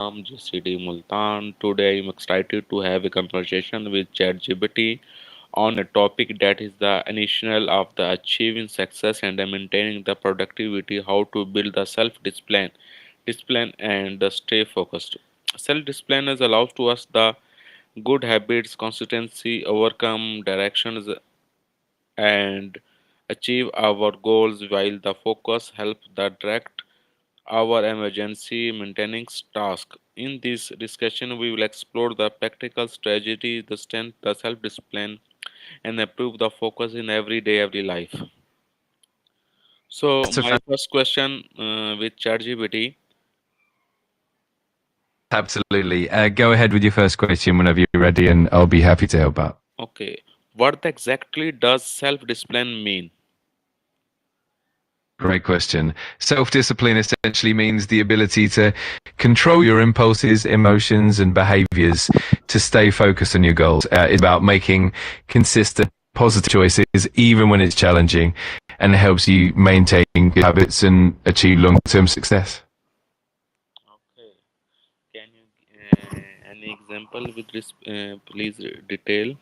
from GCD Multan. Today I'm excited to have a conversation with ChatGPT on a topic that is the initial of the achieving success and maintaining the productivity, how to build the discipline and the stay focused. Self-discipline is allows to us the good habits, consistency, overcome directions and achieve our goals while the focus helps the direct our emergency maintenance task. In this discussion, we will explore the practical strategy, the strength, the self-discipline, and improve the focus in every life. So, That's a my first question with ChatGPT. absolutely. Go ahead with your first question whenever you're ready, and I'll be happy to help out. Okay, what exactly does self-discipline mean? Great question. Self-discipline essentially means the ability to control your impulses, emotions, and behaviors to stay focused on your goals. It's about making consistent, positive choices, even when it's challenging, and it helps you maintain good habits and achieve long-term success. Okay, can you any example with this? Please detail.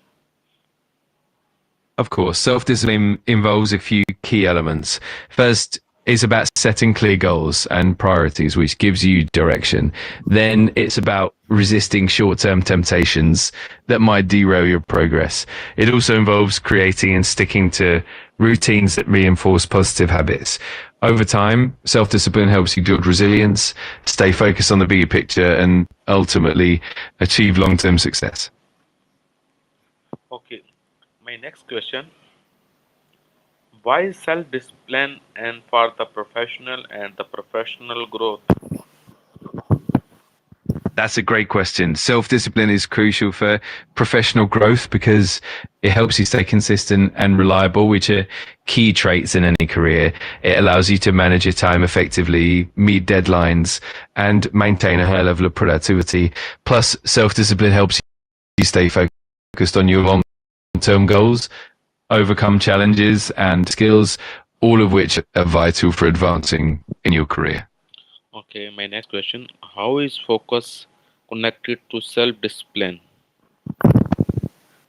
Of course, self-discipline involves a few key elements. First, it's about setting clear goals and priorities, which gives you direction. Then it's about resisting short-term temptations that might derail your progress. It also involves creating and sticking to routines that reinforce positive habits. Over time, self-discipline helps you build resilience, stay focused on the bigger picture, and ultimately achieve long-term success. Okay, my next question. Why is self-discipline and for the professional and the professional growth? That's a great question. Self-discipline is crucial for professional growth because it helps you stay consistent and reliable, which are key traits in any career. It allows you to manage your time effectively, meet deadlines, and maintain a high level of productivity. Plus, self-discipline helps you stay focused on your long-term goals, overcome challenges and skills, all of which are vital for advancing in your career. Okay, my next question. How is focus connected to self-discipline?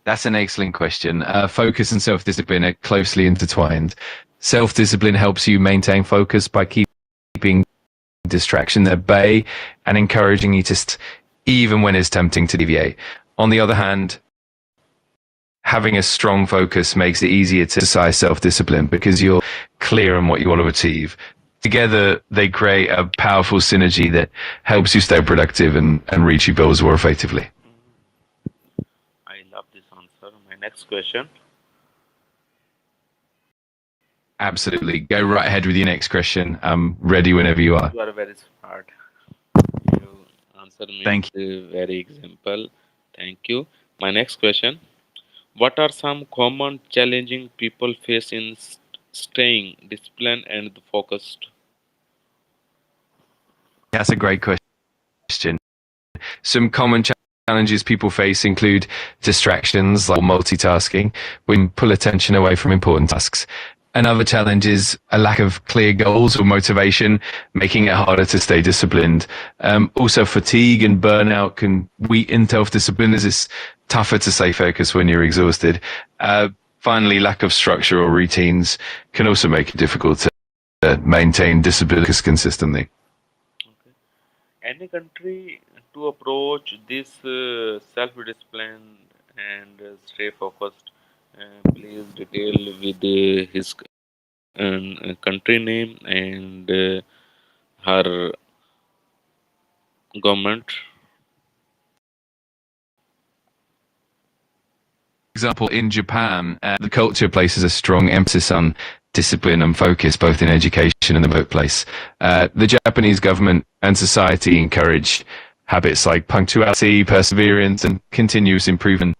That's an excellent question. Focus and self-discipline are closely intertwined. Self-discipline helps you maintain focus by keeping distraction at bay and encouraging you to, even when it's tempting to deviate. On the other hand, having a strong focus makes it easier to exercise self-discipline because you're clear on what you want to achieve. Together, they create a powerful synergy that helps you stay productive and reach your goals more effectively. I love this answer. My next question. Absolutely. Go right ahead with your next question. I'm ready whenever you are. You are very smart. You answer me Thank with a very example. Thank you. My next question. What are some common challenging people face in staying disciplined and focused? That's a great question. Some common challenges people face include distractions like multitasking, which can pull attention away from important tasks. Another challenge is a lack of clear goals or motivation, making it harder to stay disciplined. Also, fatigue and burnout can weaken self-discipline as it's tougher to stay focused when you're exhausted. Finally, lack of structure or routines can also make it difficult to maintain discipline consistently. Okay. Any country to approach this self-discipline and stay focused? Please detail with his country name and her government. Example, in Japan, the culture places a strong emphasis on discipline and focus, both in education and the workplace. The Japanese government and society encourage habits like punctuality, perseverance, and continuous improvement,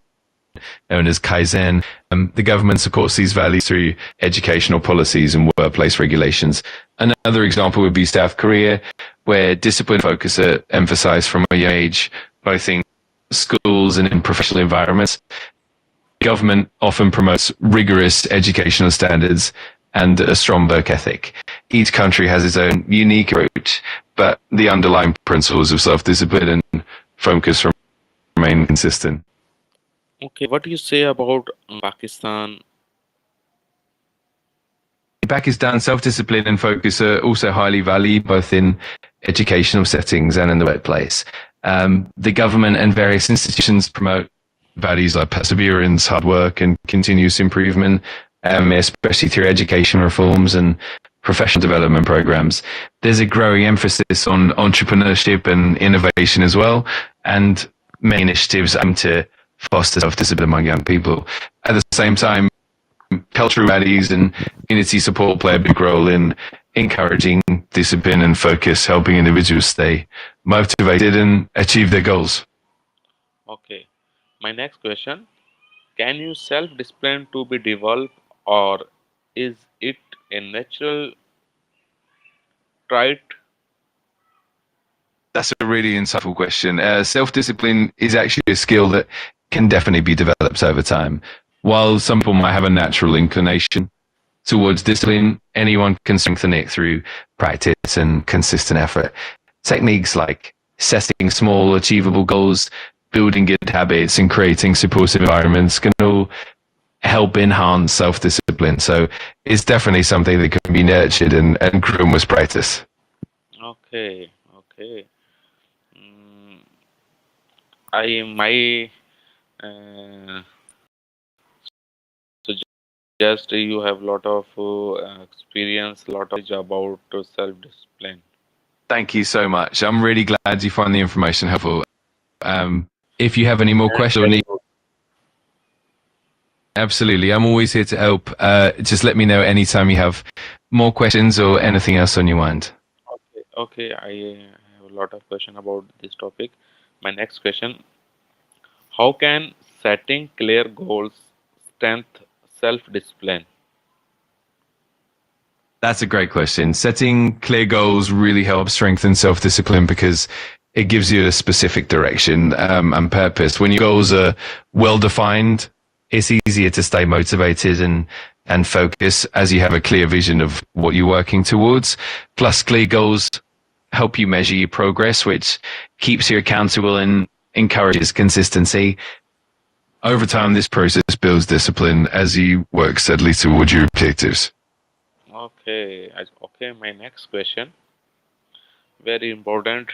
known as Kaizen. The government supports these values through educational policies and workplace regulations. Another example would be South Korea, where discipline and focus are emphasized from a young age, both in schools and in professional environments. Government often promotes rigorous educational standards and a strong work ethic. Each country has its own unique approach, but the underlying principles of self-discipline and focus remain consistent. Okay, what do you say about Pakistan? In Pakistan, self-discipline and focus are also highly valued both in educational settings and in the workplace. The government and various institutions promote values like perseverance, hard work, and continuous improvement, especially through education reforms and professional development programs. There's a growing emphasis on entrepreneurship and innovation as well, and many initiatives aim to foster self-discipline among young people. At the same time, cultural values and community support play a big role in encouraging discipline and focus, helping individuals stay motivated and achieve their goals. Okay, my next question, can you self-discipline to be developed, or is it a natural trait? That's a really insightful question. Self-discipline is actually a skill that can definitely be developed over time. While some people might have a natural inclination towards discipline, anyone can strengthen it through practice and consistent effort. Techniques like setting small, achievable goals, building good habits, and creating supportive environments can all help enhance self-discipline. So it's definitely something that can be nurtured and grown with practice. Okay, okay. Mm, I my uh, suggest you have a lot of experience, lot of knowledge about self-discipline. Thank you so much. I'm really glad you find the information helpful. If you have any more That's questions or very need, good. absolutely, I'm always here to help. Just let me know anytime you have more questions or anything else on your mind. Okay, okay. I have a lot of question about this topic. My next question: how can setting clear goals strengthen self-discipline? That's a great question. Setting clear goals really helps strengthen self-discipline because it gives you a specific direction and purpose. When your goals are well defined, it's easier to stay motivated and focus as you have a clear vision of what you're working towards. Plus, clear goals help you measure your progress, which keeps you accountable and encourages consistency. Over time, this process builds discipline as you work steadily towards your objectives. Okay, okay. My next question, very important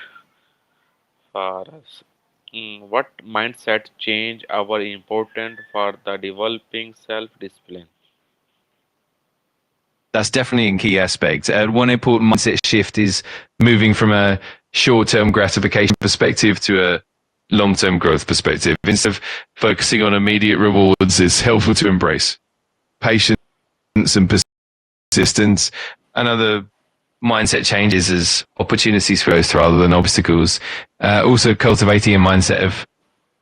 for us. What mindset change are important for the developing self-discipline? That's definitely a key aspect. One important mindset shift is moving from a short-term gratification perspective to a long-term growth perspective. Instead of focusing on immediate rewards, it's helpful to embrace patience and persistence and other mindset changes as opportunities for growth rather than obstacles. Also, cultivating a mindset of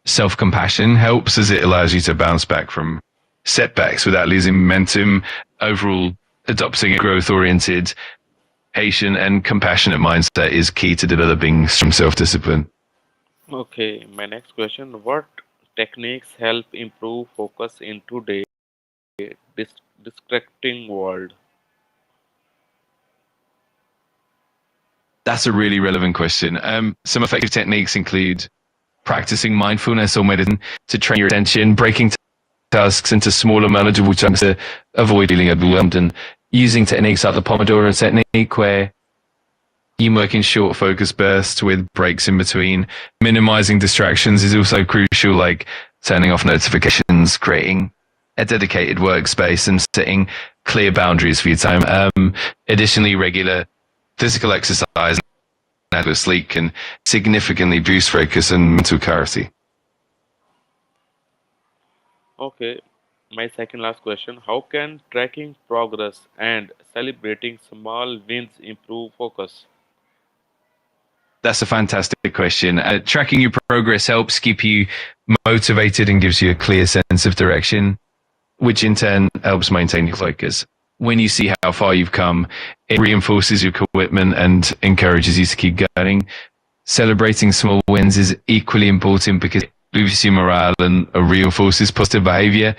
self-compassion helps as it allows you to bounce back from setbacks without losing momentum. Overall, adopting a growth-oriented, patient and compassionate mindset is key to developing strong self-discipline. Okay, my next question, what techniques help improve focus in today's distracting world? That's a really relevant question. Some effective techniques include practicing mindfulness or meditation to train your attention, breaking tasks into smaller, manageable chunks to avoid feeling overwhelmed, and using techniques like the Pomodoro technique, where you work in short focus bursts with breaks in between. Minimizing distractions is also crucial, like turning off notifications, creating a dedicated workspace, and setting clear boundaries for your time. Additionally, regular physical exercise and adequate sleep can significantly boost focus and mental clarity. Okay, my second last question, how can tracking progress and celebrating small wins improve focus? That's a fantastic question. Tracking your progress helps keep you motivated and gives you a clear sense of direction, which in turn helps maintain your focus. When you see how far you've come, it reinforces your commitment and encourages you to keep going. Celebrating small wins is equally important because it boosts your morale and reinforces positive behavior.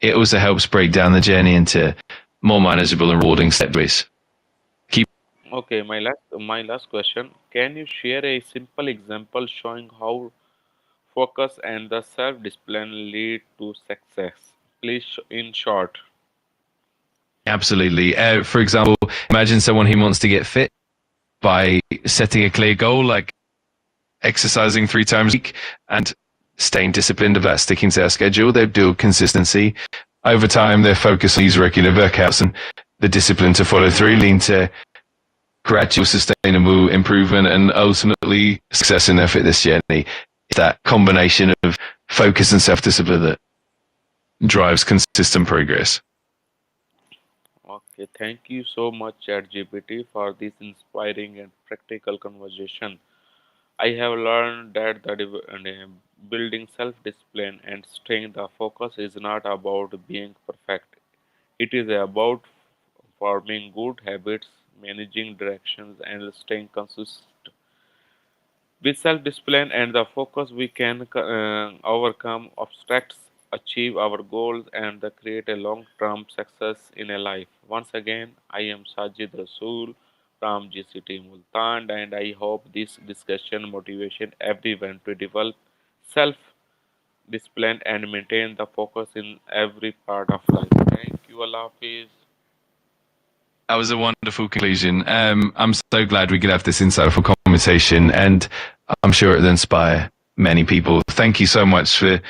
It also helps break down the journey into more manageable and rewarding step ways. Okay, my last question, Can you share a simple example showing how focus and the self-discipline lead to success? Please, in short. Absolutely. For example, imagine someone who wants to get fit by setting a clear goal, like exercising 3 times a week and staying disciplined about sticking to their schedule. They build consistency. Over time, their focus on these regular workouts and the discipline to follow through lead to gradual, sustainable improvement and ultimately success in their fitness journey. It's that combination of focus and self-discipline that drives consistent progress. Okay, thank you so much, ChatGPT, for this inspiring and practical conversation. I have learned that building self-discipline and staying the focus is not about being perfect. It is about forming good habits, managing directions, and staying consistent. With self discipline and the focus, we can overcome obstacles, achieve our goals, and create a long term success in a life. Once again, I am Sajid Rasool from GCT Multan, and I hope this discussion motivation everyone to develop self discipline and maintain the focus in every part of life. Thank you, Allah Hafiz. That was a wonderful conclusion. I'm so glad we could have this insightful conversation, and I'm sure it'll inspire many people. Thank you so much for